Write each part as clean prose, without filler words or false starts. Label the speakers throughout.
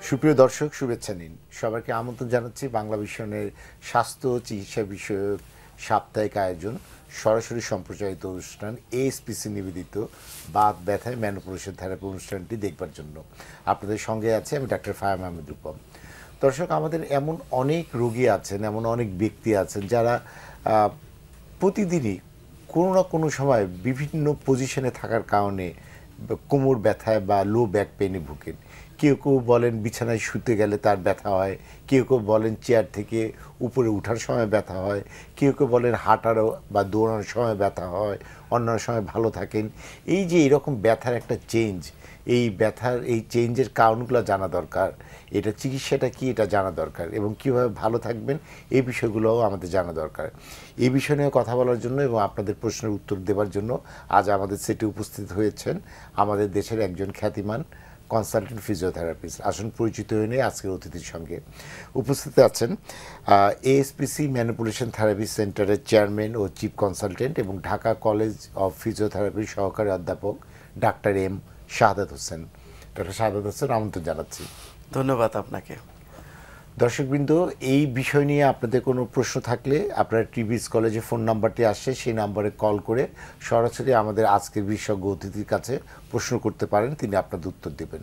Speaker 1: সুপ্রিয় দর্শক, শুভেচ্ছা নিন। সবাইকে আমন্ত্রণ জানাচ্ছি বাংলা ভিশনের স্বাস্থ্য চিকিৎসা বিষয়ক সাপ্তাহিক আয়োজন সরাসরি সম্প্রচারিত অনুষ্ঠান এএসপিসি নিবেদিত বাত ব্যথায় ম্যানুপুলেশন থেরাপি অনুষ্ঠানটি দেখবার জন্য আপনাদের সঙ্গে আছে আমি ডাক্তার ফায়াম আহমেদ রূপম। দর্শক, আমাদের এমন অনেক রোগী আছেন, এমন অনেক ব্যক্তি আছেন যারা প্রতিদিনই কোনো না কোনো সময় বিভিন্ন পজিশনে থাকার কারণে কোমর ব্যথায় বা লো ব্যাক পেনে ভুগেন। কেউ কেউ বলেন বিছানায় শুতে গেলে তার ব্যথা হয়, কেউ কেউ বলেন চেয়ার থেকে উপরে ওঠার সময় ব্যথা হয়, কেউ কেউ বলেন হাঁটারও বা দৌড়ানোর সময় ব্যথা হয়, অন্যান্য সময় ভালো থাকেন। এই যে এরকম ব্যথার একটা চেঞ্জ, এই ব্যথার এই চেঞ্জের কারণগুলো জানা দরকার, এটা চিকিৎসাটা কি এটা জানা দরকার, এবং কীভাবে ভালো থাকবেন এই বিষয়গুলোও আমাদের জানা দরকার। এই বিষয় নিয়ে কথা বলার জন্য এবং আপনাদের প্রশ্নের উত্তর দেওয়ার জন্য আজ আমাদের সেটে উপস্থিত হয়েছেন আমাদের দেশের একজন খ্যাতিমান কনসালটেন্ট ফিজিওথেরাপিস্ট। আসুন পরিচিত হয়ে নিয়ে আজকের অতিথির সঙ্গে। উপস্থিত আছেন এএসপিসি ম্যানুপুলেশন থেরাপি সেন্টারের চেয়ারম্যান ও চিফ কনসালটেন্ট এবং ঢাকা কলেজ অফ ফিজিওথেরাপির সহকারী অধ্যাপক doctor M Shahadat Hossain. Doctor Shahadat Hossain, আমন্ত্রণ জানাচ্ছি।
Speaker 2: ধন্যবাদ আপনাকে।
Speaker 1: দর্শকবৃন্দ, এই বিষয় নিয়ে আপনাদের কোনো প্রশ্ন থাকলে আপনারা টিভিস কলেজে ফোন নাম্বারটি আসছে, সেই নাম্বারে কল করে সরাসরি আমাদের আজকের বিশেষজ্ঞ অতিথির কাছে প্রশ্ন করতে পারেন, তিনি আপনাদের উত্তর দেবেন।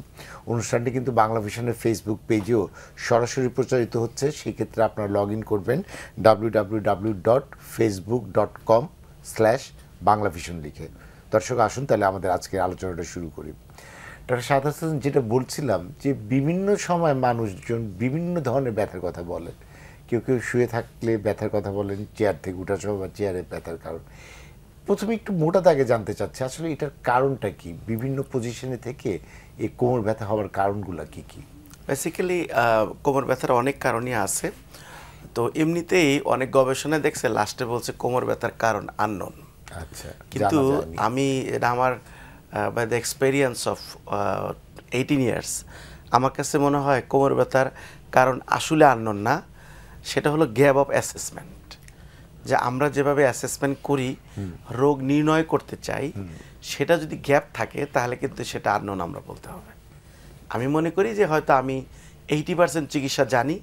Speaker 1: অনুষ্ঠানটি কিন্তু বাংলা ভিশনের ফেসবুক পেজেও সরাসরি প্রচারিত হচ্ছে। সেক্ষেত্রে আপনারা লগ ইন করবেন www.facebook.com/বাংলাভিশন লিখে। দর্শক, আসুন তাহলে আমাদের আজকের আলোচনাটা শুরু করি। ডক্টর শাহাদাত হোসেন, যেটা বলছিলাম যে বিভিন্ন সময় মানুষজন বিভিন্ন ধরনের ব্যথার কথা বলেন। কেউ কেউ শুয়ে থাকলে ব্যথার কথা বলেন, চেয়ার থেকে উঠার সময় বা চেয়ারে ব্যথার কারণ। প্রথমে একটু মোটা দাগে জানতে চাচ্ছি আসলে এটার কারণটা কি, বিভিন্ন পজিশনে থেকে এই কোমর ব্যথা হওয়ার কারণগুলো কি কি?
Speaker 2: বেসিক্যালি কোমর ব্যথার অনেক কারণই আছে। তো এমনিতেই অনেক গবেষণায় দেখছে লাস্টে বলছে কোমর ব্যথার কারণ আননোন।
Speaker 1: আচ্ছা,
Speaker 2: কিন্তু আমি এটা আমার by the experience of 18 years আমার কাছে মনে হয় কোমর ব্যথার কারণ আসলে আননোন না, সেটা হলো গ্যাপ অফ অ্যাসেসমেন্ট। যে আমরা যেভাবে অ্যাসেসমেন্ট করি, রোগ নির্ণয় করতে চাই, সেটা যদি গ্যাপ থাকে তাহলে কিন্তু সেটা আননোন আমরা বলতে হবে। আমি মনে করি যে হয়তো আমি 80% চিকিৎসা জানি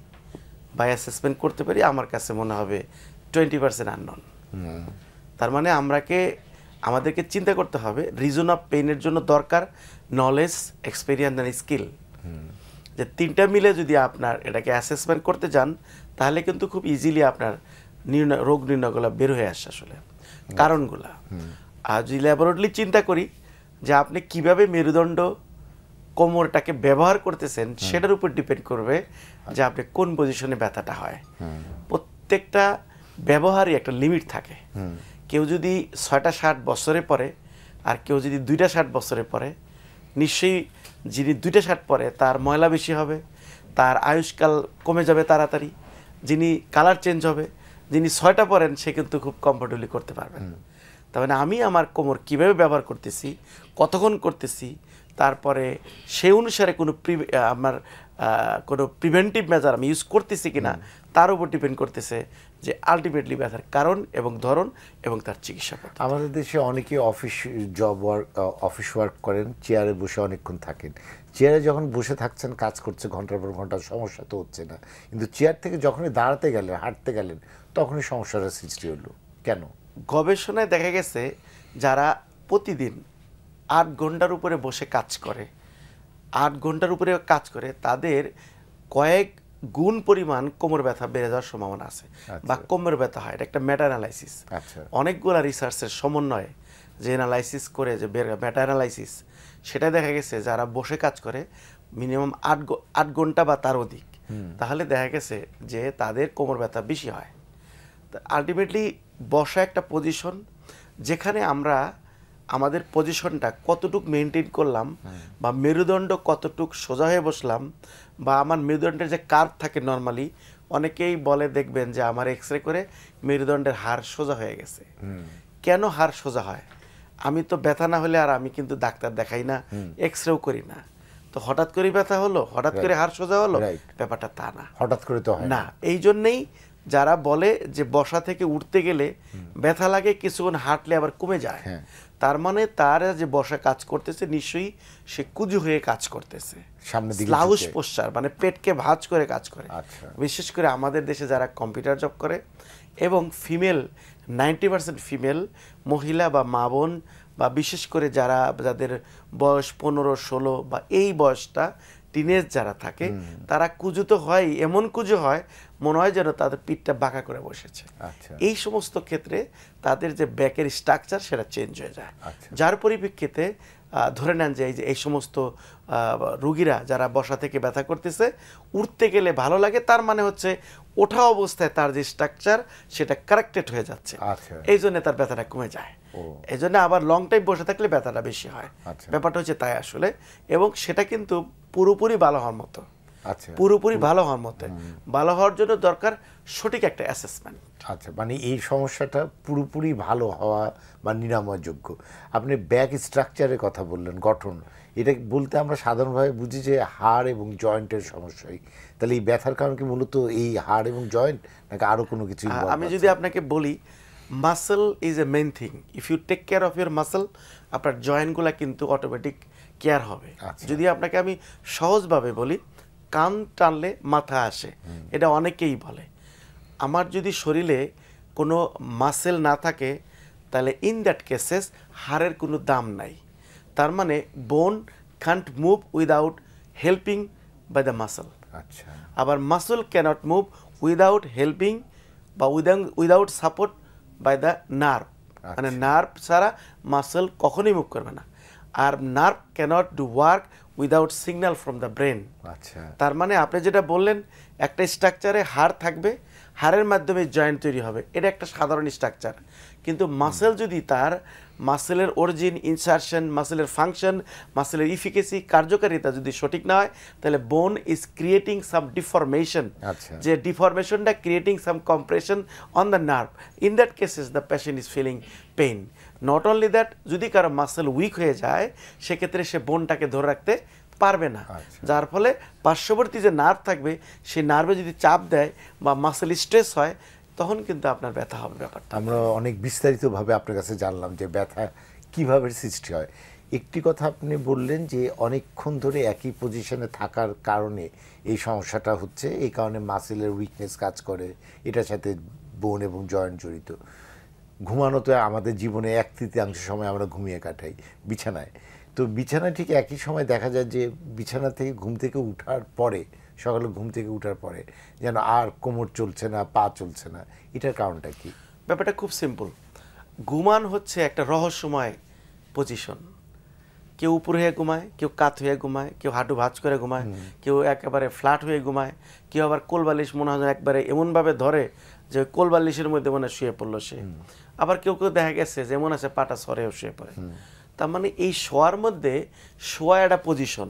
Speaker 2: বা অ্যাসেসমেন্ট করতে পারি, আমার কাছে মনে হবে 20% আননোন। তার মানে আমাদেরকে চিন্তা করতে হবে রিজন অফ পেইনের জন্য দরকার নলেজ, এক্সপেরিয়েন্স অ্যান্ড স্কিল। যে তিনটা মিলে যদি আপনার এটাকে অ্যাসেসমেন্ট করতে যান তাহলে কিন্তু খুব ইজিলি আপনার রোগ নির্ণয়গুলো বের হয়ে আসে আসলে কারণগুলা। আর যদি ল্যাবরেটরি চিন্তা করি যে আপনি কিভাবে মেরুদণ্ড কোমরটাকে ব্যবহার করতেছেন সেটার উপর ডিপেন্ড করবে যে আপনি কোন পজিশনে ব্যথাটা হয়। প্রত্যেকটা ব্যবহারই একটা লিমিট থাকে। কেউ যদি 6টা 60 বছরে পরে আর কেউ যদি 2টা 60 বছরে পরে, নিশ্চয়ই যিনি 2টা 60 পরে তার ময়লা বেশি হবে, তার আয়ুষ্কাল কমে যাবে তাড়াতাড়ি, যিনি কালার চেঞ্জ হবে, যিনি 6টা পরেন সে কিন্তু খুব কমফোর্টেবলি করতে পারবেন। তার মানে আমি আমার কোমর কীভাবে ব্যবহার করতেছি, কতক্ষণ করতেছি, তারপরে সেই অনুসারে কোনো প্রিভেন্টিভ মেজার আমি ইউজ করতেছি কিনা তার উপর ডিপেন্ড করতেছে যে আলটিমেটলি ব্যথার কারণ এবং ধরন এবং তার চিকিৎসা।
Speaker 1: আমাদের দেশে অনেকে অফিস ওয়ার্ক করেন, চেয়ারে বসে অনেকক্ষণ থাকেন। চেয়ারে যখন বসে থাকছেন, কাজ করছে ঘন্টার পর ঘন্টা, সমস্যা তো হচ্ছে না, কিন্তু চেয়ার থেকে যখনই দাঁড়াতে গেলেন, হাঁটতে গেলেন, তখনই সমস্যাটা সৃষ্টি হলো কেন?
Speaker 2: গবেষণায় দেখা গেছে যারা প্রতিদিন 8 ঘন্টার উপরে বসে কাজ করে, 8 ঘন্টার উপরে কাজ করে, তাদের কয়েক গুণ পরিমাণ কোমর ব্যথা বেড়ে যাওয়ার সম্ভাবনা আছে বা কোমর ব্যথা হয়। এটা একটা মেটা অ্যানালাইসিস, অনেকগুলো রিসার্চের সমন্বয়ে যে অ্যানালাইসিস করে যে মেটা অ্যানালাইসিস, সেটা দেখা গেছে যারা বসে কাজ করে মিনিমাম 8 ঘন্টা বা তার অধিক, তাহলে দেখা গেছে যে তাদের কোমর ব্যথা বেশি হয়। আলটিমেটলি বসা একটা পজিশন যেখানে আমরা আমাদের পজিশনটা কতটুক মেনটেন করলাম বা মেরুদণ্ড কতটুক সোজা হয়ে বসলাম, বা আমার মেরুদণ্ডের যে কার্ভ থাকে নর্মালি, অনেকেই বলে দেখবেন যে আমার এক্স রে করে মেরুদণ্ডের হাড় সোজা হয়ে গেছে। কেন হাড় সোজা হয়? আমি তো ব্যথা না হলে আর আমি কিন্তু ডাক্তার দেখাই না, এক্স রেও করি না, তো হঠাৎ করে ব্যথা হলো, হঠাৎ করে হাড় সোজা হলো, ব্যাপারটা তা না,
Speaker 1: হঠাৎ করে তো
Speaker 2: না। এই জন্যেই যারা বলে যে বসা থেকে উঠতে গেলে ব্যথা লাগে, কিছুক্ষণ হাঁটলে আবার কমে যায়, তার মানে তার যে বসা কাজ করতেছে নিশ্চয়ই সে কুজু হয়ে কাজ করতেছে,
Speaker 1: সামনে দিকে
Speaker 2: স্লাউস পোশ্চার, মানে পেটকে ভাঁজ করে কাজ করে।
Speaker 1: আচ্ছা।
Speaker 2: বিশেষ করে আমাদের দেশে যারা কম্পিউটার জব করে এবং ফিমেল 90% ফিমেল মহিলা বা মা বোন বা বিশেষ করে যাদের বয়স 15-16 বা এই বয়সটা টিনেজ যারা থাকে তারা কুজু তো হয়, এমন কুজু হয় মনে হয় যেন তাদের পিঠটা বাঁকা করে বসেছে।
Speaker 1: আচ্ছা।
Speaker 2: এই সমস্ত ক্ষেত্রে তাদের যে ব্যাকের স্ট্রাকচার সেটা চেঞ্জ হয়ে যায়।
Speaker 1: আচ্ছা।
Speaker 2: যার পরিপ্রেক্ষিতে ধরে নেন যে এই সমস্ত রুগীরা যারা বসা থেকে ব্যথা করতেছে উঠতে গেলে ভালো লাগে, তার মানে হচ্ছে ওঠা অবস্থায় তার যে স্ট্রাকচার সেটা কারেক্টেড হয়ে যাচ্ছে,
Speaker 1: আচ্ছা।
Speaker 2: এই জন্য তার ব্যথাটা কমে যায়। এই জন্য আবার লং টাইম বসে থাকলে ব্যথাটা বেশি হয়।
Speaker 1: আচ্ছা।
Speaker 2: ব্যাপারটা হচ্ছে তাই আসলে, এবং সেটা কিন্তু পুরোপুরি ভালো হওয়ার মতো।
Speaker 1: আচ্ছা।
Speaker 2: পুরোপুরি ভালো হওয়ার মতো, ভালো হওয়ার জন্য দরকার সঠিক একটা অ্যাসেসমেন্ট।
Speaker 1: আচ্ছা, মানে এই সমস্যাটা পুরোপুরি ভালো হওয়া বা নিরাময়যোগ্য। আপনি ব্যাক স্ট্রাকচারের কথা বললেন, গঠন, এটা বলতে আমরা সাধারণভাবে বুঝি যে হাড় এবং জয়েন্টের সমস্যাই। তাহলে এই ব্যথার কারণ কি মূলত এই হাড় এবং জয়েন্ট, নাকি আরও কোনো কিছু?
Speaker 2: আমি যদি আপনাকে বলি, muscle is a main thing. If you take care of your muscle, আপনার জয়েন্টগুলো কিন্তু অটোমেটিক কেয়ার হবে। যদি আপনাকে আমি সহজভাবে বলি, কান টানলে মাথা আসে, এটা অনেকেই বলে। আমার যদি শরীরে কোনো মাসেল না থাকে তাহলে ইন দ্যাট কেসেস হাড়ের কোনো দাম নাই। তার মানে bone can't move without helping by the muscle.
Speaker 1: আচ্ছা।
Speaker 2: আবার muscle cannot move without helping বা without support by the nerve. মানে নার্ভ ছাড়া মাসল কখনোই মুভ করবে না। আর nerve cannot do work without signal from the brain.
Speaker 1: আচ্ছা।
Speaker 2: তার মানে আপনি যেটা বললেন, একটা স্ট্রাকচারে হাড় থাকবে, হাড়ের মাধ্যমে জয়েন্ট তৈরি হবে, এটা একটা সাধারণ স্ট্রাকচার। কিন্তু মাসেল যদি তার মাসেলের অরিজিন, ইনসারশন, মাসেলের ফাংশন, মাসেলের ইফিকেসি, কার্যকারিতা যদি সঠিক না হয়, তাহলে বোন ইজ ক্রিয়েটিং সাম ডিফরমেশন। যে ডিফরমেশনটা creating some compression on the nerve. In that cases the patient is feeling pain. Not only that, যদি কারো মাসেল উইক হয়ে যায় সেক্ষেত্রে সে বোনটাকে ধরে রাখতে পারবে না, যার ফলে পার্শ্ববর্তী যে নার্ভ থাকবে সেই নার্ভে যদি চাপ দেয় বা মাসেল স্ট্রেস হয় তখন কিন্তু আপনার ব্যথা হবে। ব্যাপারটা
Speaker 1: আমরা অনেক বিস্তারিতভাবে আপনার কাছে জানলাম যে ব্যথা কিভাবে সৃষ্টি হয়। একটি কথা আপনি বললেন যে অনেকক্ষণ ধরে একই পজিশনে থাকার কারণে এই সমস্যাটা হচ্ছে, এই কারণে মাসেলের উইকনেস কাজ করে, এটার সাথে বোন এবং জয়েন্ট জড়িত। ঘুমানো তো আমাদের জীবনে 1/3 সময় আমরা ঘুমিয়ে কাটাই বিছানায়। তো বিছানায় ঠিক একই সময় দেখা যায় যে বিছানা থেকে ঘুম থেকে উঠার পরে, সকালে ঘুম থেকে উঠার পরে যেন আর কোমর চলছে না, পা চলছে না, এটার কারণটা কি?
Speaker 2: ব্যাপারটা খুব সিম্পল। ঘুমান হচ্ছে একটা রহস্যময় পজিশন। কেউ উপরে হয়ে ঘুমায়, কেউ কাত হয়ে ঘুমায়, কেউ হাঁটু ভাঁজ করে ঘুমায়, কেউ একেবারে ফ্ল্যাট হয়ে ঘুমায়, কেউ আবার কোলবালিশ মনে হয় একবারে এমনভাবে ধরে যে কোলবালিশের মধ্যে মনে শুয়ে পড়লো সে। আবার কেউ কেউ দেখা গেছে যেমন আছে পাটা সরেও শুয়ে পড়ে। তার মানে এই শোয়ার মধ্যে শোয়া একটা পজিশন।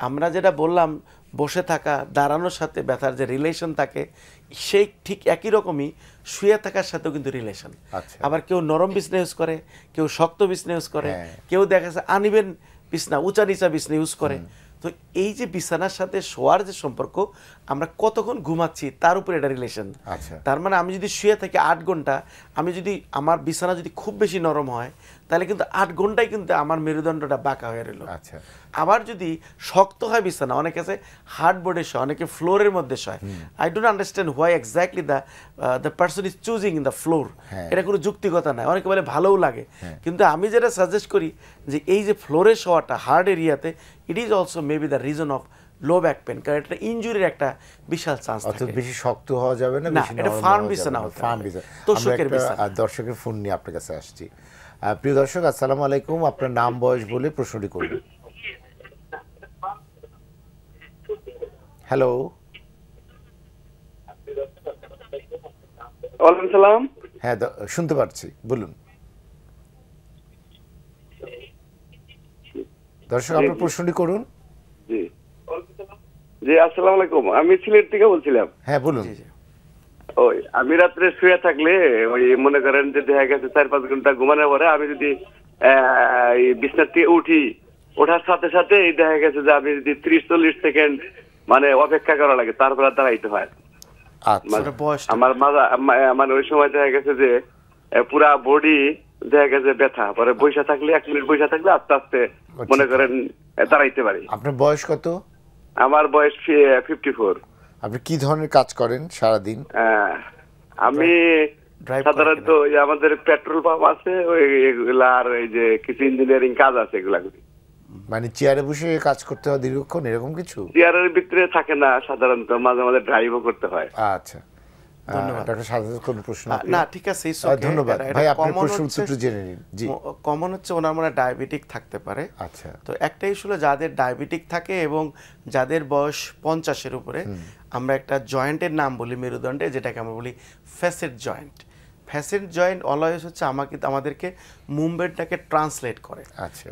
Speaker 2: আমরা যেটা বললাম বসে থাকা, দাঁড়ানোর সাথে ব্যথার যে রিলেশন থাকে, সেই ঠিক একই রকমই শুয়ে থাকার সাথেও কিন্তু রিলেশন। আবার কেউ নরম বিছনা ইউজ করে, কেউ শক্ত বিছনা ইউজ করে, কেউ দেখা যাচ্ছে আনইভেন বিছনা, উঁচা নিচা বিছনা ইউজ করে। তো এই যে বিছানার সাথে শোয়ার যে সম্পর্ক, আমরা কতক্ষণ ঘুমাচ্ছি তার উপরে এটা রিলেশন। তার মানে আমি যদি শুয়ে থাকি 8 ঘন্টা, আমি যদি আমার বিছানা যদি খুব বেশি নরম হয় তাহলে কিন্তু 8 ঘন্টায় কিন্তু আমার মেরুদণ্ডটা বাঁকা হয়ে রইল। আবার যদি শক্ত হয় বিছানা, অনেকে আছে হার্ডবোর্ডে শয়, অনেকে ফ্লোরের মধ্যে শয়। I don't understand why exactly the person is choosing in the floor. এটা কোনো যুক্তিকতা নাই, অনেকে বলে ভালোও লাগে। কিন্তু আমি যেটা সাজেস্ট করি যে এই যে ফ্লোরে শোয়াটা হার্ড এরিয়াতে, it is also maybe the reason of low back pain, কারণ এটা ইনজুরির একটা বিশাল চান্স থাকে।
Speaker 1: বেশি শক্ত হওয়া যাবে না, বেশি
Speaker 2: এটা ফার্ম বিছানা হতে হবে, তোষকের বিছানা।
Speaker 1: দর্শকের ফোন নিয়ে আপনার কাছে আসছি। প্রিয় দর্শক, আসসালামু আলাইকুম। আপনার নাম বয়স বলে প্রশ্নটি করুন। হ্যালো,
Speaker 3: ওয়ালাইকুম সালাম।
Speaker 1: হ্যাঁ, শুনতে পাচ্ছি, বলুন। দর্শক, আপনার প্রশ্নটি করুন।
Speaker 3: জি জি, আসসালামু আলাইকুম। আমি সিলেট থেকে বলছিলাম।
Speaker 1: হ্যাঁ, বলুন।
Speaker 3: ওই আমি রাত্রে শুয়ে থাকলে ওই মনে করেন যে দেখা গেছে 4-5 ঘন্টা ঘুমানোর পরে আমি যদি বিছানা থেকে উঠি, ওঠার সাথে সাথে দেখা গেছে যে আমি যদি 30-40 সেকেন্ড মানে অপেক্ষা করা লাগে, তারপরে দাঁড়াইতে হয়। আমার মাজা মানে ওই সময় দেখা গেছে যে পুরা বডি দেখা গেছে ব্যথা, পরে বৈশা থাকলে 1 মিনিট বৈশা থাকলে আস্তে আস্তে মনে করেন দাঁড়াইতে পারি।
Speaker 1: আপনার বয়স কত?
Speaker 3: আমার বয়স 54।
Speaker 1: আপনি কি ধরনের কাজ করেন সারাদিন?
Speaker 3: আমি সাধারণত আমাদের পেট্রোল পাম্প আছে ওইগুলা, আর এই যে কিছু ইঞ্জিনিয়ারিং কাজ আছে এগুলা করি।
Speaker 1: মানে চেয়ারে বসে কাজ করতে হয় দীর্ঘক্ষণ, এরকম কিছু?
Speaker 3: চেয়ারের ভিতরে থাকে না সাধারণত, মাঝে মাঝে ড্রাইভও করতে হয়।
Speaker 1: আচ্ছা, ডক্টর সাদাত কোন প্রশ্ন?
Speaker 2: না ঠিক আছে,
Speaker 1: ধন্যবাদ ভাই, আপনার প্রশ্ন উত্তরটা জেনে নিন। জি,
Speaker 2: কমন হচ্ছে ওনার মনে ডায়াবেটিক থাকতে পারে।
Speaker 1: আচ্ছা,
Speaker 2: তো একটা ইস্যু হলো যাদের ডায়াবেটিক থাকে এবং যাদের বয়স 50-এর উপরে, আমরা একটা জয়েন্টের নাম বলি মেরুদণ্ডে, যেটাকে আমরা বলি facet joint. Facet joint always হচ্ছে আমাদেরকে মুভমেন্টটাকে ট্রান্সলেট করে,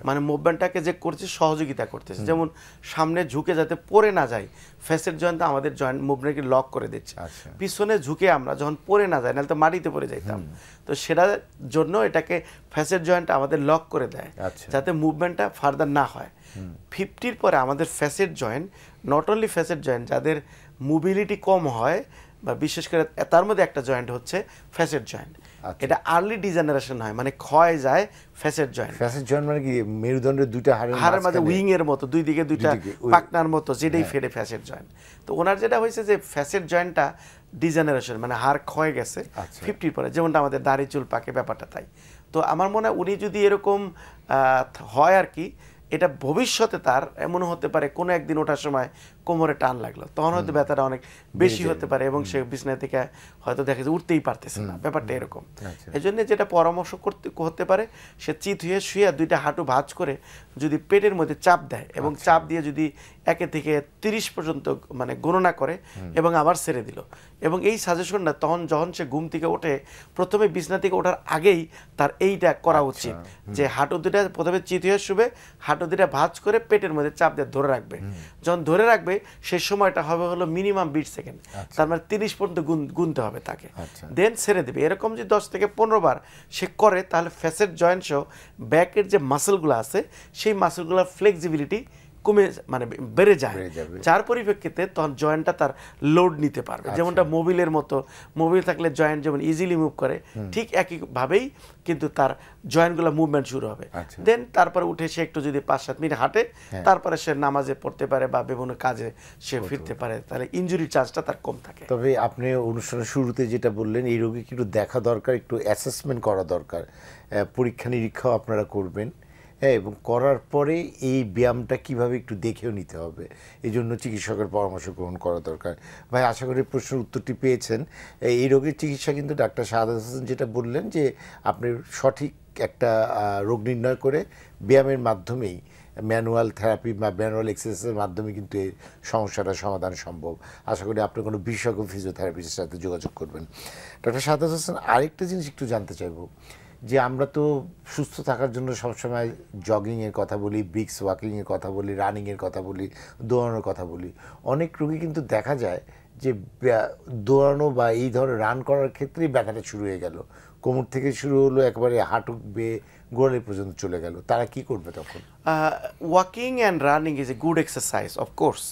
Speaker 2: মানে মুভমেন্টটাকে যে করছে সহযোগিতা করতেছে। যেমন সামনে ঝুঁকে যাতে পড়ে না যায়, ফ্যাসেট জয়েন্ট আমাদের জয়েন্ট মুভমেন্টকে লক করে দিচ্ছে। পিছনে ঝুঁকে আমরা যখন পড়ে না যাই, নাহলে তো মাটিতে পড়ে যাইতাম, তো সেটার জন্য এটাকে ফ্যাসেট জয়েন্ট আমাদের লক করে দেয় যাতে মুভমেন্টটা ফার্দার না হয়। 50-র পরে আমাদের facet joint, not only facet joint, যাদের মোবিলিটি কম হয় বা বিশেষ করে তার মধ্যে একটা জয়েন্ট হচ্ছে ফ্যাসেট জয়েন্ট। এটা আর্লি ডিজেনারেশন হয়, মানে ক্ষয় যায় ফ্যাসেট জয়েন্ট।
Speaker 1: ফ্যাসেট জয়েন্ট মানে কি? মেরুদণ্ডের দুইটা হাড়ের মাঝে
Speaker 2: উইং এর মতো দুই দিকে দুইটা পাকনার মতো, যেটাই ফেরে ফ্যাসেট জয়েন্ট। তো ওনার যেটা হয়েছে যে ফ্যাসেট জয়েন্টটা ডিজেনারেশন, মানে হাড় ক্ষয় গেছে 50-র পরে, যেমনটা আমাদের দাড়ি চুল পাকে ব্যাপারটা তাই। তো আমার মনে হয় উনি যদি এরকম হয় আর কি, এটা ভবিষ্যতে তার এমন হতে পারে কোনো একদিন ওঠার সময় কোমরে টান লাগলো, তখন হয়তো ব্যথাটা অনেক বেশি হতে পারে এবং সে বিছানা থেকে হয়তো দেখা যায় উঠতেই পারতেছে না, ব্যাপারটা এরকম। এই জন্য যেটা পরামর্শ হতে পারে, সে চিত হয়ে শুয়ে দুইটা হাঁটু ভাঁজ করে যদি পেটের মধ্যে চাপ দেয় এবং চাপ দিয়ে যদি 1 থেকে 30 পর্যন্ত মানে গণনা করে এবং আবার ছেড়ে দিল, এবং এই সাজেশনটা তখন যখন সে ঘুম থেকে ওঠে, প্রথমে বিছানা থেকে ওঠার আগেই তার এইটা করা উচিত যে হাঁটু দুটা প্রথমে চিত হয়ে শুবে, হাঁটু দুটা ভাঁজ করে পেটের মধ্যে চাপ দিয়ে ধরে রাখবে। যখন ধরে রাখবে সেই সময়টা হবে হলো মিনিমাম 20 সেকেন্ড, তার মানে 30 পর্যন্ত গুনতে হবে তাকে, দেন ছেড়ে দেবে। এরকম যদি 10 থেকে 15 বার সে করে, তাহলে ফ্যাসেট জয়েন্ট সহ ব্যাকের যে মাসেলগুলো আছে সেই মাসেলগুলোর ফ্লেক্সিবিলিটি কমে মানে বেড়ে যায়, যার পরিপ্রেক্ষিতে তখন জয়েন্টটা তার লোড নিতে পারবে। যেমনটা মোবিলের মতো, মোবিল থাকলে জয়েন্ট যেমন ইজিলি মুভ করে, ঠিক একইভাবেই কিন্তু তার জয়েন্টগুলো মুভমেন্ট শুরু হবে। দেন তারপরে উঠে সে একটু যদি 5-7 মিনিট হাঁটে, তারপরে সে নামাজে পড়তে পারে বা বিভিন্ন কাজে সে ফিরতে পারে, তাহলে ইনজুরির চান্সটা তার কম থাকে।
Speaker 1: তবে আপনি অনুষ্ঠানের শুরুতে যেটা বললেন, এই রোগী একটু দেখা দরকার, একটু অ্যাসেসমেন্ট করা দরকার, পরীক্ষা নিরীক্ষাও আপনারা করবেন, হ্যাঁ, এবং করার পরে এই ব্যায়ামটা কিভাবে একটু দেখেও নিতে হবে, এই জন্য চিকিৎসকের পরামর্শ গ্রহণ করা দরকার। ভাই, আশা করি প্রশ্নের উত্তরটি পেয়েছেন। এই রোগের চিকিৎসা কিন্তু ডাক্তার শাহাদাত হোসেন যেটা বললেন যে আপনি সঠিক একটা রোগ নির্ণয় করে ব্যায়ামের মাধ্যমেই, ম্যানুয়াল থেরাপি বা ম্যানুয়াল এক্সারসাইজের মাধ্যমে কিন্তু এই সমস্যাটার সমাধান সম্ভব। আশা করি আপনি কোনো বিশেষজ্ঞ ফিজিওথেরাপিস্টের সাথে যোগাযোগ করবেন। ডক্টর শাহাদাত হোসেন, আরেকটা জিনিস একটু জানতে চাইব যে আমরা তো সুস্থ থাকার জন্য সবসময় জগিংয়ের কথা বলি, ব্রিক্স ওয়াকিংয়ের কথা বলি, রানিংয়ের কথা বলি, দৌড়ানোর কথা বলি। অনেক রোগী কিন্তু দেখা যায় যে দৌড়ানো বা এই ধরনের রান করার ক্ষেত্রেই ব্যথাটা শুরু হয়ে গেল, কোমর থেকে শুরু হলো, একবারে হাঁটু বেয়ে গোড়ালি পর্যন্ত চলে গেল, তারা কি করবে তখন?
Speaker 2: Walking and running is a good exercise of course,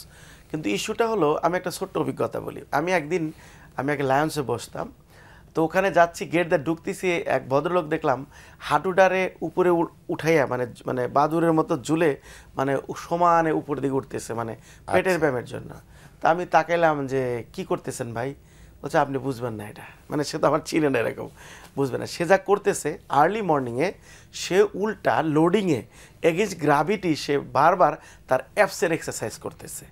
Speaker 2: কিন্তু ইস্যুটা হলো, আমি একটা ছোট্ট অভিজ্ঞতা বলি। আমি এক লায়ন্সে বসতাম, তো ওখানে যাচ্ছি, গেট দিয়ে ঢুকতেছি, এক ভদ্রলোক দেখলাম হাঁটুটারে উপরে উঠাইয়া মানে বাদুরের মতো ঝুলে মানে সমানে উপর দিকে উঠতেছে, মানে পেটের ব্যায়ামের জন্য। তা আমি তাকাইলাম যে কি করতেছেন ভাই? বলছে আপনি বুঝবেন না এটা, মানে সে তো আমার চিনে না, এরকম বুঝবে না। সে যা করতেছে আর্লি মর্নিংয়ে, সে উল্টা লোডিংয়ে এগেইনস্ট গ্রাভিটি সে বারবার তার অ্যাপসের এক্সারসাইজ করতেছে।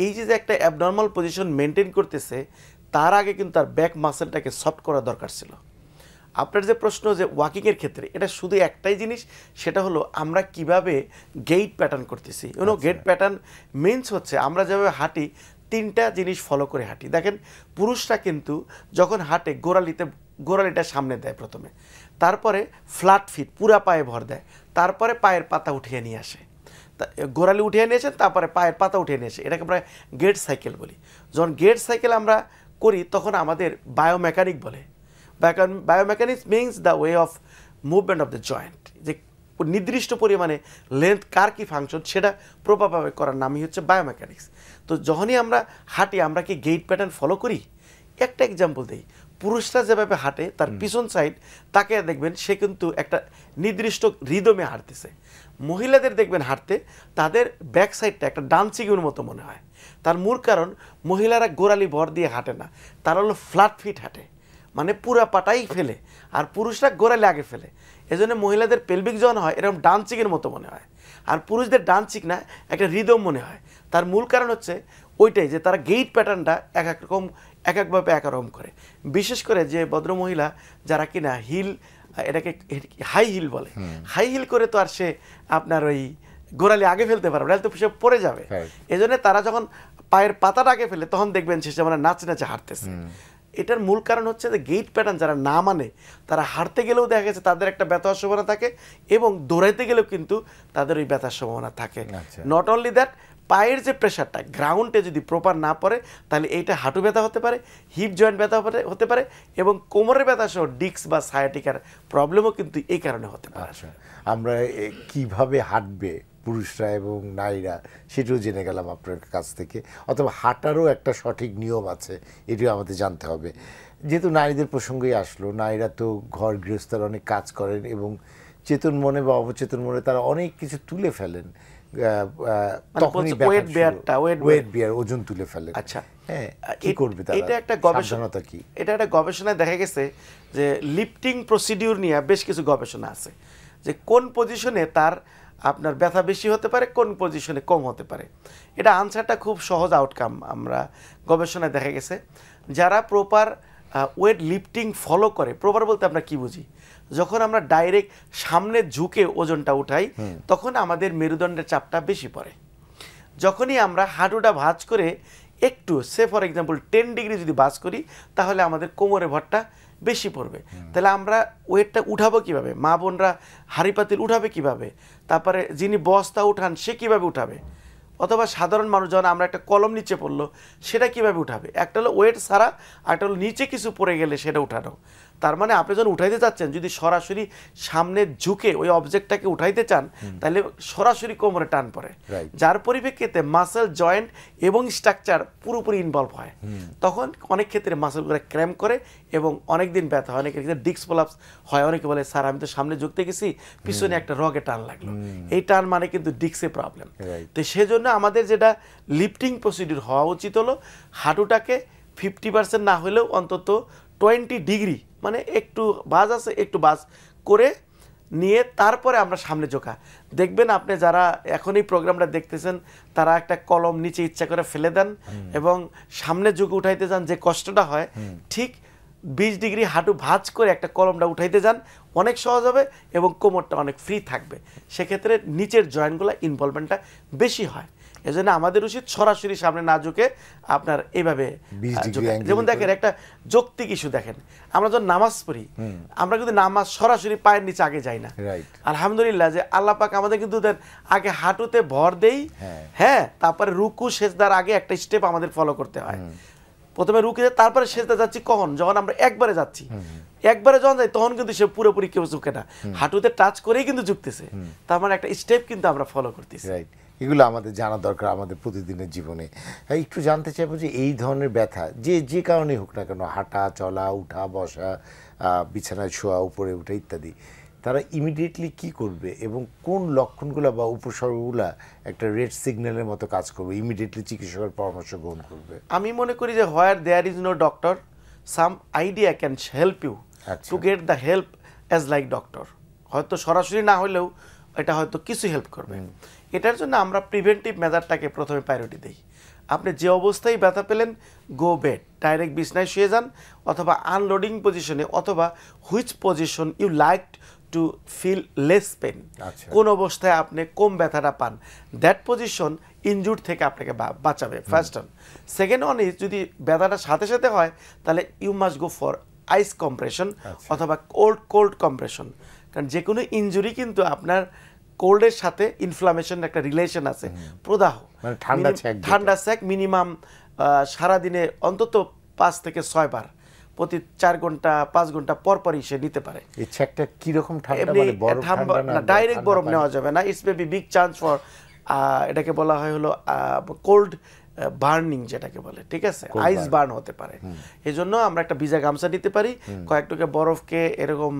Speaker 2: এই যে একটা অ্যাবনর্মাল পজিশন মেনটেন করতেছে, তার আগে কিন্তু তার ব্যাক মাসেলটাকে সফট করা দরকার ছিল। আপনার যে প্রশ্ন যে ওয়াকিংয়ের ক্ষেত্রে, এটা শুধু একটাই জিনিস, সেটা হলো আমরা কিভাবে গেইট প্যাটার্ন করতেছি। গেট প্যাটার্ন মিনস হচ্ছে আমরা যেভাবে হাঁটি, 3টা জিনিস ফলো করে হাঁটি। দেখেন, পুরুষরা কিন্তু যখন হাঁটে গোড়ালিটা সামনে দেয় প্রথমে, তারপরে ফ্ল্যাট ফিট পুরা পায়ে ভর দেয়, তারপরে পায়ের পাতা উঠিয়ে নিয়ে আসে, গোড়ালি উঠিয়ে নিয়েছে, তারপরে পায়ের পাতা উঠিয়ে নিয়ে আসে। এটাকে আমরা গেট সাইকেল বলি। যখন গেট সাইকেল আমরা করি, তখন আমাদের বায়োমেকানিক বলে। Biomechanics means the way of movement of the joint, যে নির্দিষ্ট পরিমাণে লেন্থ কার কি ফাংশন সেটা প্রপারভাবে করার নামই হচ্ছে বায়োমেকানিক্স। তো যখনই আমরা হাঁটি, আমরা কি গেইট প্যাটার্ন ফলো করি? একটা এক্সাম্পল দিই, পুরুষরা যেভাবে হাঁটে তার পিছন সাইড তাকে দেখবেন সে কিন্তু একটা নির্দিষ্ট রিদমে হাঁটতেছে। মহিলাদের দেখবেন হাঁটতে তাদের ব্যাক সাইডটা একটা ডান্সিংয়ের মতো মনে হয়। তার মূল কারণ মহিলারা গোড়ালি ভর দিয়ে হাঁটে না, তারা হলো ফ্ল্যাট ফিট হাঁটে, মানে পুরা পাটাই ফেলে, আর পুরুষরা গোড়ালি আগে ফেলে। এজন্য মহিলাদের পেলভিক যখন হয় এরকম ডান্সিংয়ের মতো মনে হয়, আর পুরুষদের ডান্সিং না একটা রিদম মনে হয়। তার মূল কারণ হচ্ছে ওইটাই যে তারা গেইট প্যাটার্নটা এক এক রকম এক একভাবে এক রকম করে। বিশেষ করে যে ভদ্রমহিলা যারা কিনা হিল, এটাকে হাই হিল বলে, হাই হিল করে তো আর সে আপনার ওই গোড়ালি আগে ফেলতে পারবে না, তো সে পড়ে যাবে। এই জন্য তারা যখন পায়ের পাতাটা আগে ফেলে তখন দেখবেন সে মানে নাচে নাচে হাঁটতেছে। এটার মূল কারণ হচ্ছে যে গেইট প্যাটার্ন যারা না মানে তারা হাঁটতে গেলেও দেখা গেছে তাদের একটা ব্যথার সম্ভাবনা থাকে, এবং দৌড়াইতে গেলেও কিন্তু তাদের ওই ব্যথার সম্ভাবনা থাকে। নট অনলি দ্যাট, পায়ের যে প্রেশারটা গ্রাউন্ডে যদি প্রপার না পড়ে তাহলে এইটা হাঁটু ব্যথা হতে পারে, হিপ জয়েন্ট ব্যথা হতে পারে, এবং কোমরের ব্যথা সহ ডিস্ক বা সায়াটিকার প্রবলেমও কিন্তু এই কারণে হতে পারে।
Speaker 1: আমরা কিভাবে হাঁটবে পুরুষরা এবং নারীরা সেটাও জেনে গেলাম আপনার কাছ থেকে, অথবা হাঁটারও একটা সঠিক নিয়ম আছে এটিও আমাদের জানতে হবে। যেহেতু নারীদের প্রসঙ্গেই আসলো, নারীরা তো ঘর গৃহস্থের অনেক কাজ করেন এবং চেতন মনে বা অবচেতন মনে তারা অনেক কিছু তুলে ফেলেন, ওয়েট বিয়ার ওজন তুলে ফেলেন।
Speaker 2: আচ্ছা,
Speaker 1: হ্যাঁ, কি করবে তারা?
Speaker 2: এটা একটা গবেষণা, কি এটা একটা গবেষণায় দেখা গেছে যে লিফটিং প্রসিডিউর নিয়ে বেশ কিছু গবেষণা আছে, যে কোন পজিশনে তার আপনার ব্যথা বেশি হতে পারে, কোন পজিশনে কম হতে পারে। এটা আনসারটা খুব সহজ আউটকাম আমরা গবেষণায় দেখা গেছে। যারা প্রপার ওয়েট লিফটিং ফলো করে, প্রপার বলতে আমরা কি বুঝি, যখন আমরা ডাইরেক্ট সামনে ঝুঁকে ওজনটা উঠাই তখন আমাদের মেরুদণ্ডের চাপটা বেশি পড়ে। যখনই আমরা হাঁটুটা ভাঁজ করে একটু সে ফর এক্সাম্পল 10 ডিগ্রি যদি ভাঁজ করি তাহলে আমাদের কোমরে ভরটা বেশি পড়বে। তাহলে আমরা ওয়েটটা উঠাবো কিভাবে? মা বোনরা হাঁড়ি পাতিল উঠাবে কিভাবে? তারপরে যিনি বস্তা উঠান সে কিভাবে উঠাবে? অথবা সাধারণ মানুষ যখন আমরা একটা কলম নিচে পড়লো সেটা কিভাবে উঠাবে? একটা হলো ওয়েট ছাড়া, একটা হলো নিচে কিছু পড়ে গেলে সেটা উঠানো। তার মানে আপনি যখন উঠাইতে চাচ্ছেন, যদি সরাসরি সামনে ঝুঁকে ওই অবজেক্টটাকে উঠাইতে চান তাহলে সরাসরি কোমরে টান পড়ে, যার পরিপ্রেক্ষিতে মাসেল, জয়েন্ট এবং স্ট্রাকচার পুরোপুরি ইনভলভ হয়। তখন অনেক ক্ষেত্রে মাসেলগুলো ক্র্যাম্প করে এবং অনেক দিন ব্যথা হয়, অনেকের ক্ষেত্রে ডিস্ক প্রলাপস হয়। অনেকে বলে স্যার আমি তো সামনে ঝুঁকতে গেছি পিছনে একটা রগে টান লাগলো, এই টান মানে কিন্তু ডিস্কের প্রবলেম। তো সেজন্য আমাদের যেটা লিফটিং প্রসিডিউর হওয়া উচিত হলো হাঁটুটাকে 50% না হলেও অন্তত 20 ডিগ্রি, মানে একটু বাজ আছে একটু বাজ করে নিয়ে তারপরে আমরা সামনে ঝোঁকা। দেখবেন আপনি যারা এখন এই প্রোগ্রামটা দেখতেছেন তারা একটা কলম নিচে ইচ্ছা করে ফেলে দেন এবং সামনে ঝুঁকে উঠাইতে যান, যে কষ্টটা হয় ঠিক 20 ডিগ্রি হাঁটু ভাঁজ করে একটা কলমটা উঠাইতে যান, অনেক সহজ হবে এবং কোমরটা অনেক ফ্রি থাকবে। সেক্ষেত্রে নিচের জয়েন্টগুলো ইনভলভমেন্টটা বেশি হয়। এজন্য আমাদের উচিত সরাসরি সামনে না ঝুঁকে আপনার এইভাবে, যেমন দেখেন একটা যৌক্তিক ইস্যু দেখেন, আমরা যখন নামাজ পড়ি আমরা কিন্তু নামাজ সরাসরি পায়ের নিচে আগে যাই না। আলহামদুলিল্লাহ যে আল্লাহ পাক আমাদের কিন্তু আগে হাঁটুতে ভর দেই, হ্যাঁ, তারপরে রুকু সেজদার আগে একটা স্টেপ আমাদের ফলো করতে হয়। প্রথমে রুকে তারপরে সেজদা যাচ্ছি কখন? যখন আমরা একবারে যাচ্ছি, একবারে যখন যাই তখন কিন্তু সে পুরোপুরি কেউ ঝুঁকে না, হাঁটুতে টাচ করেই কিন্তু ঝুঁকতেছে। তার মানে একটা স্টেপ কিন্তু আমরা ফলো করতেছি।
Speaker 1: এগুলো আমাদের জানা দরকার আমাদের প্রতিদিনের জীবনে। একটু জানতে চাইবো যে এই ধরনের ব্যথা যে কারণেই হোক না কেন, হাঁটা চলা, উঠা বসা, বিছানায় শোয়া, উপরে উঠা ইত্যাদি, তারা ইমিডিয়েটলি কি করবে এবং কোন লক্ষণগুলো বা উপসর্গগুলো একটা রেড সিগন্যালের মতো কাজ করবে, ইমিডিয়েটলি চিকিৎসকের পরামর্শ গ্রহণ করবে?
Speaker 2: আমি মনে করি যে where there is no doctor, some idea can help you to get the help as like doctor. হয়তো সরাসরি না হলেও এটা হয়তো কিছু হেল্প করবে। এটার জন্য আমরা প্রিভেন্টিভ মেজারটাকে প্রথমে প্রায়োরিটি দিই। আপনি যে অবস্থায় ব্যথা পেলেন, গো বেড, ডাইরেক্ট বিছনায় শুয়ে যান, অথবা আনলোডিং পজিশনে, অথবা which position you like to feel less pain, কোন অবস্থায় আপনি কম ব্যথাটা পান, দ্যাট পজিশন ইনজুর থেকে আপনাকে বাঁচাবে। First one. Second one is যদি ব্যথাটা সাথে সাথে হয় তাহলে you must go for ice compression অথবা কোল্ড কম্প্রেশন। কারণ যে কোনো ইনজুরি কিন্তু আপনার কোল্ডের সাথে ইনফ্লামেশনের একটা রিলেশন আছে, প্রদাহ, ঠান্ডা সেক মিনিমাম সারাদিনে অন্তত 5 থেকে 6 বার প্রতি 4 ঘন্টা 5 ঘন্টা পর পরই সে নিতে পারে।
Speaker 1: এই চেকটা কি রকম ঠান্ডা, মানে বরফ ঠান্ডা না?
Speaker 2: ডাইরেক্ট বরফ নেওয়া যাবে না, it's may be big chance for, এটাকে বলা হয় হলো কোল্ড বার্নিং যেটাকে বলে, ঠিক আছে, আইস বার্ন হতে পারে। এই জন্য আমরা একটা ভিজা গামছা নিতে পারি, কয়েকটুকু বরফকে এরকম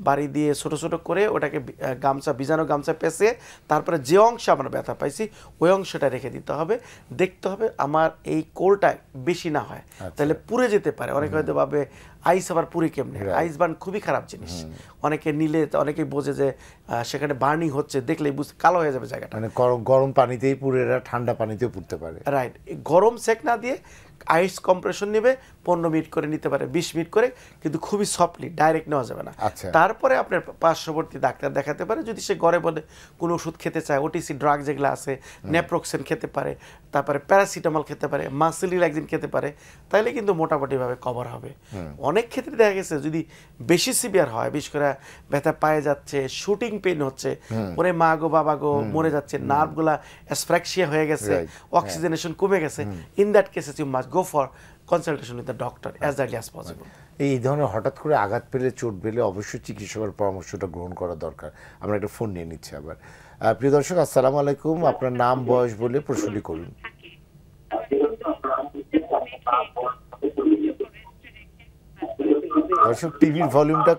Speaker 2: বাড়ি দিয়ে ছোট ছোট করে ওটাকে গামছা, ভিজানো গামছা পেঁচে তারপরে যে অংশে আমরা ব্যথা পাইছি ওই অংশটা রেখে দিতে হবে। দেখতে হবে আমার এই কোলটা বেশি না হয়, তাহলে পুড়ে যেতে পারে। অনেকে হয়তো ভাবে আইস আবার পুরি কেমনে, আইস বার্ন খুবই খারাপ জিনিস। অনেকে নিলে অনেকেই বোঝে যে সেখানে বার্নিং হচ্ছে, দেখলেই বুঝতে কালো হয়ে যাবে জায়গাটা।
Speaker 1: মানে গরম পানিতেই পুড়ে, ঠান্ডা পানিতেও পুড়তে পারে।
Speaker 2: রাইট, গরম সেক না দিয়ে আইস কম্প্রেশন নেবে 15 মিনিট করে নিতে পারে, 20 মিনিট করে, কিন্তু খুবই সফটলি, ডাইরেক্ট নেওয়া যাবে না। তারপরে আপনার পার্শ্ববর্তী ডাক্তার দেখাতে পারে, যদি সে ঘরে বলে কোনো ওষুধ খেতে চায়, ওটিসি ড্রাগ যেগুলো আছে, নেপ্রোক্সেন খেতে পারে, তারপরে প্যারাসিটামল খেতে পারে, মাসিলিলাক্সিন খেতে পারে, তাইলে কিন্তু মোটামুটিভাবে কভার হবে। অনেক ক্ষেত্রে দেখা গেছে যদি বেশি সিভিয়ার হয়, বিশেষ করে ব্যথা পায়ে যাচ্ছে, শুটিং পেইন হচ্ছে, ওরে মা গো বাবা গো মরে যাচ্ছে, নার্ভগুলা অ্যাসফ্র্যাক্সিয়া হয়ে গেছে, অক্সিজেনেশন কমে গেছে, in that cases you must go for consultation with the doctor as early as possible.
Speaker 1: এই ধরনের হঠাৎ করে আঘাত পেলে, চোট পেলে অবশ্যই চিকিৎসকের পরামর্শটা গ্রহণ করা দরকার। আমরা একটা ফোন নিয়ে নিচ্ছি আবার। প্রিয় দর্শক, আসসালামু আলাইকুম, আপনার নাম বয়স বলে প্রশ্নটি করুন। দর্শক, টিভির ভলিউমটা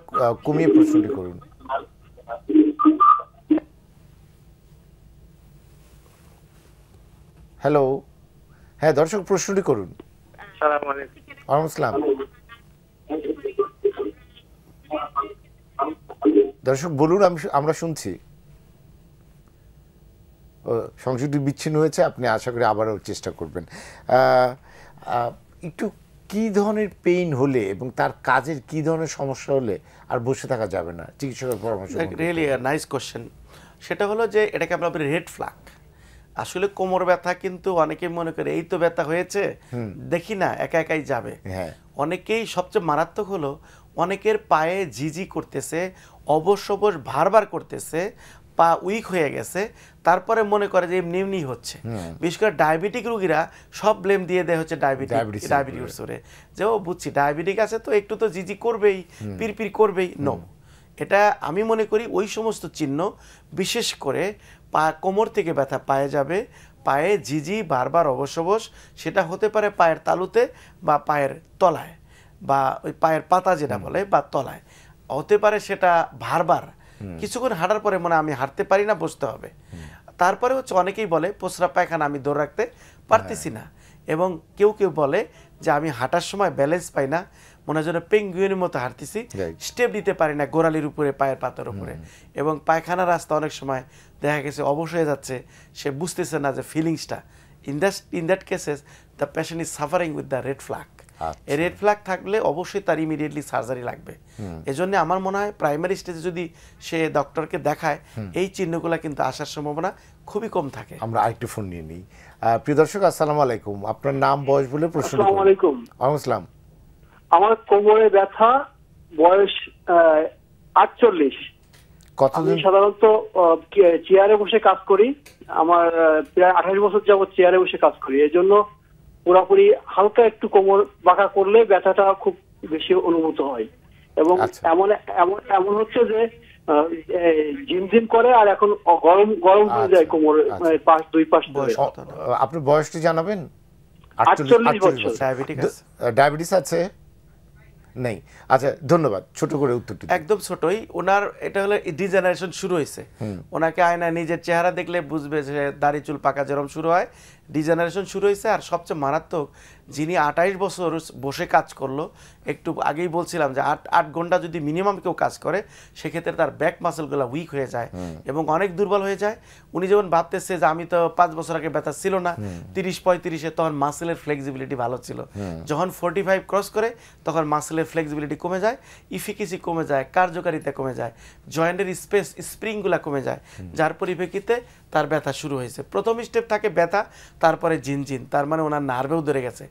Speaker 1: কমিয়ে প্রশ্নটি করুন। হ্যালো, হ্যাঁ দর্শক, প্রশ্নটি করুন।
Speaker 3: আসসালামু আলাইকুম।
Speaker 1: ওয়ালাইকুম আসসালাম। দর্শক বলুন, আমরা শুনছি। সংযোগটি বিচ্ছিন্ন হয়েছে, আপনি আশা করি আবারও চেষ্টা করবেন। একটু কি ধরনের পেইন হলে এবং তার কাজের কি ধরনের সমস্যা হলে আর বসে থাকা যাবে না, চিকিৎসকের পরামর্শ?
Speaker 2: Really nice question. সেটা হলো যে এটাকে আমরা বলি রেড ফ্ল্যাগ। আসলে কোমর ব্যথা কিন্তু অনেকেই মনে করে এই তো ব্যথা হয়েছে, দেখি না একা একাই যাবে। অনেকেই সবচেয়ে মারাত্মক হলো অনেকের পায়ে জিজি করতেছে, অবশ অবশ ভারবার করতেছে, পা উইক হয়ে গেছে, তারপরে মনে করে যে এমনি হচ্ছে। বিশেষ করে ডায়াবেটিক রোগীরা সব ব্লেম দিয়ে দেয় হচ্ছে ডায়াবেটিস ওরে, যে ও বুঝছি ডায়াবেটিক আছে তো একটু তো জিজি করবেই, পিরপির করবেই। নো, এটা আমি মনে করি ওই সমস্ত চিহ্ন, বিশেষ করে কোমর থেকে ব্যথা পায়ে যাবে, পায়ে জিজি বারবার অবশ, সেটা হতে পারে পায়ের তালুতে বা পায়ের তলায় বা ওই পায়ের পাতা যেটা বলে বা তলায় হতে পারে, সেটা বারবার কিছুক্ষণ হাঁটার পরে মনে আমি হাঁটতে পারি না, বসতে হবে। তারপরে হচ্ছে অনেকেই বলে প্রস্রাব পায়খানা আমি ধরে রাখতে পারতেছি না, এবং কেউ কেউ বলে যে আমি হাঁটার সময় ব্যালেন্স পাই না, মনে হয় যেন পেঙ্গুইনের মতো হাঁটতেছি, স্টেপ দিতে পারি না গোড়ালির উপরে, পায়ের পাতার উপরে, এবং পায়খানা রাস্তা অনেক সময় দেখা গেছে অবশ হয়ে যাচ্ছে, সে বুঝতেছে না যে ফিলিংসটা। In that cases the patient is suffering with the red flag. এই রেড ফ্ল্যাগ থাকলে অবশ্যই তার ইমিডিয়েটলি সার্জারি লাগবে। এজন্য আমার মনে হয় প্রাইমারি স্টেজে যদি সে ডক্টরকে দেখায়, এই চিহ্নগুলো কিন্তু আসার সম্ভাবনা খুবই কম থাকে।
Speaker 1: আমরা আরেকটু ফোন নিয়ে নিই। প্রিয় দর্শক, আসসালামু আলাইকুম, আপনার নাম বয়স বলে প্রশ্ন করুন।
Speaker 4: আসসালামু আলাইকুম।
Speaker 1: ওয়ালাইকুম আসসালাম।
Speaker 4: আমার কোমরে ব্যথা, বয়স 48। কতদিন? সাধারণত চেয়ারে বসে কাজ করি, আমার প্রায় 28 বছর যাবত চেয়ারে বসে কাজ করি। এই জন্য পুরাপুরি হালকা একটু কোমর বাঁকা করলে ব্যথাটা খুব বেশি অনুভূত হয়, এবং এমন হচ্ছে যে ঝিমঝিম করে, আর এখন গরম হয়ে যায় কোমর, দুই পাশ।
Speaker 1: আপনার বয়সটি জানাবেন?
Speaker 4: 48 বছর।
Speaker 1: ডায়াবেটিস আছে? নেই। আচ্ছা, ধন্যবাদ। ছোট করে উত্তরটি
Speaker 2: একদম ছোটই। ওনার এটা হলো ডিজেনারেশন শুরু হয়েছে। ওনাকে আয়নায় নিজের চেহারা দেখলে বুঝবে যে দাড়ি চুল পাকা যেরকম শুরু হয়, ডিজেনারেশন শুরু হয়েছে। আর সবচেয়ে মারাত্মক, যিনি 28 বছর বসে কাজ করলো, একটু আগেই বলছিলাম যে 8 ঘন্টা যদি মিনিমাম কেউ কাজ করে, সেক্ষেত্রে তার ব্যাক মাসেলগুলো উইক হয়ে যায় এবং অনেক দুর্বল হয়ে যায়। উনি যেমন ভাবতেছে যে আমি তো 5 বছর আগে ব্যথা ছিল না, 30-35-এ তখন মাসেলের ফ্লেক্সিবিলিটি ভালো ছিল। যখন 45 ক্রস করে তখন মাসেলের ফ্লেক্সিবিলিটি কমে যায়, ইফিকেসি কমে যায়, কার্যকারিতা কমে যায়, জয়েন্টের স্প্রিংগুলা কমে যায়, যার পরিপ্রেক্ষিতে তার ব্যথা শুরু হয়েছে। প্রথম স্টেপ থাকে ব্যথা, তারপরে ঝিনঝিন, তার মানে ওনার নার্ভেও ধরে গেছে।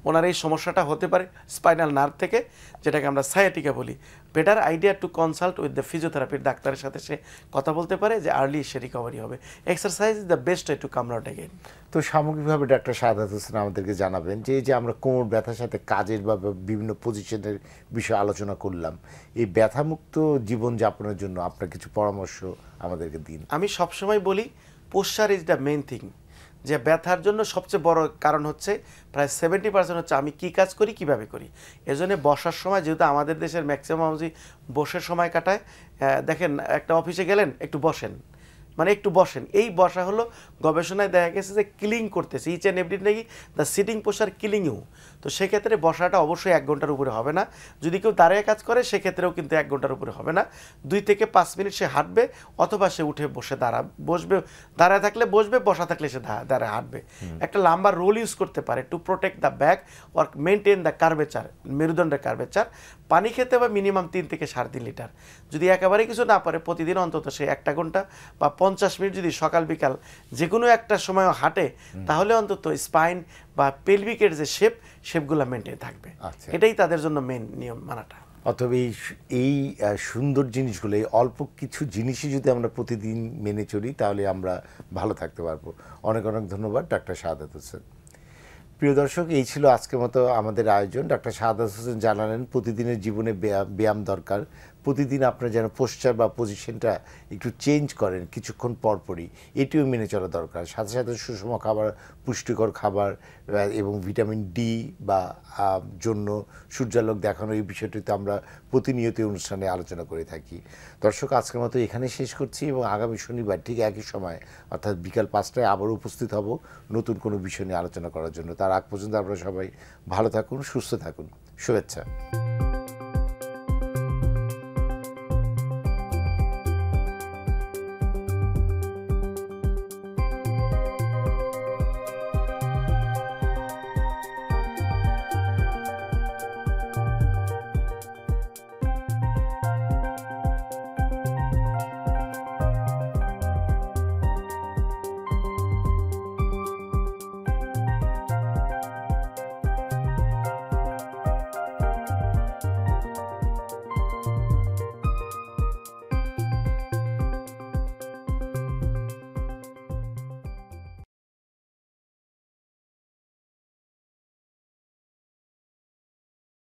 Speaker 2: ওনার এই সমস্যাটা হতে পারে স্পাইনাল নার্ভ থেকে, যেটাকে আমরা সায়াটিকা বলি। Better idea to consult with the ফিজিওথেরাপির ডাক্তারের সাথে সে কথা বলতে পারে, যে আর্লি সে রিকভারি হবে। Exercise is the best way to come out again.
Speaker 1: তো সামগ্রিকভাবে ডাক্তার সাদাত হোসেন আমাদেরকে জানাবেন যে আমরা কোমর ব্যথার সাথে কাজের বা বিভিন্ন পজিশনের বিষয়ে আলোচনা করলাম, এই ব্যথামুক্ত জীবনযাপনের জন্য আপনার কিছু পরামর্শ আমাদেরকে দিন।
Speaker 2: আমি সবসময় বলি posture is the main thing. যে ব্যথার জন্য সবচেয়ে বড় কারণ হচ্ছে প্রায় 70% হচ্ছে আমি কি কাজ করি কিভাবে করি। এজন্য বসার সময় যেহেতু আমাদের দেশের ম্যাক্সিমাম মানুষই বসে সময় কাটায়, দেখেন একটা অফিসে গেলেন একটু বসেন, মানে একটু বসেন, এই বসা হলো গবেষণায় দেখা গেছে যে কিলিং করতেছে, ইচ অ্যান্ড এভরি নাকি the sitting posture killing you. তো সেক্ষেত্রে বসাটা অবশ্যই 1 ঘন্টার উপরে হবে না। যদি কেউ দাঁড়িয়ে কাজ করে সেক্ষেত্রেও কিন্তু 1 ঘন্টার উপরে হবে না। 2 থেকে 5 মিনিট সে হাঁটবে, অথবা সে উঠে বসে বসবে, দাঁড়ায় থাকলে বসবে, বসা থাকলে সে দাঁড়ায় হাঁটবে। একটা লাম্বার রোল ইউজ করতে পারে to protect the back or maintain the curvature, মেরুদণ্ডের কার্ভেচার। পানি খেতে হবে মিনিমাম 3 থেকে 3.5 লিটার। যদি একেবারে কিছু না পারে প্রতিদিন অন্তত সে 1 ঘন্টা বা 50 মিনিট যদি সকাল বিকাল যে কোনো একটা সময়ও হাঁটে, তাহলে অন্তত স্পাইন বা পেলভিকের যে শেপগুলো মেনটেন থাকবে। এটাই তাদের জন্য মেন নিয়ম মানাটা।
Speaker 1: অথবা এই সুন্দর জিনিসগুলো, এই অল্প কিছু জিনিসই যদি আমরা প্রতিদিন মেনে চলি তাহলে আমরা ভালো থাকতে পারবো। অনেক অনেক ধন্যবাদ ডাক্তার শাহাদাত হোসেন। প্রিয় দর্শক, এই ছিল আজকের মতো আমাদের আয়োজন। ডাক্তার শাহাদাত হোসেন জানালেন প্রতিদিনের জীবনে ব্যায়াম দরকার। প্রতিদিন আপনার যেন পোস্চার বা পজিশনটা একটু চেঞ্জ করেন কিছুক্ষণ পরপরই, এটিও মেনে চলা দরকার। সাথে সাথে সুষম খাবার, পুষ্টিকর খাবার এবং ভিটামিন ডি বা জন্য সূর্যালোক দেখানো, এই বিষয়টিতে আমরা প্রতিনিয়ত অনুষ্ঠানে আলোচনা করে থাকি। দর্শক, আজকের মতো এখানে শেষ করছি এবং আগামী শনিবার ঠিক একই সময় অর্থাৎ বিকাল 5টায় আবারও উপস্থিত হব নতুন কোনো বিষয় নিয়ে আলোচনা করার জন্য। তার আগ পর্যন্ত আপনারা সবাই ভালো থাকুন, সুস্থ থাকুন। শুভেচ্ছা।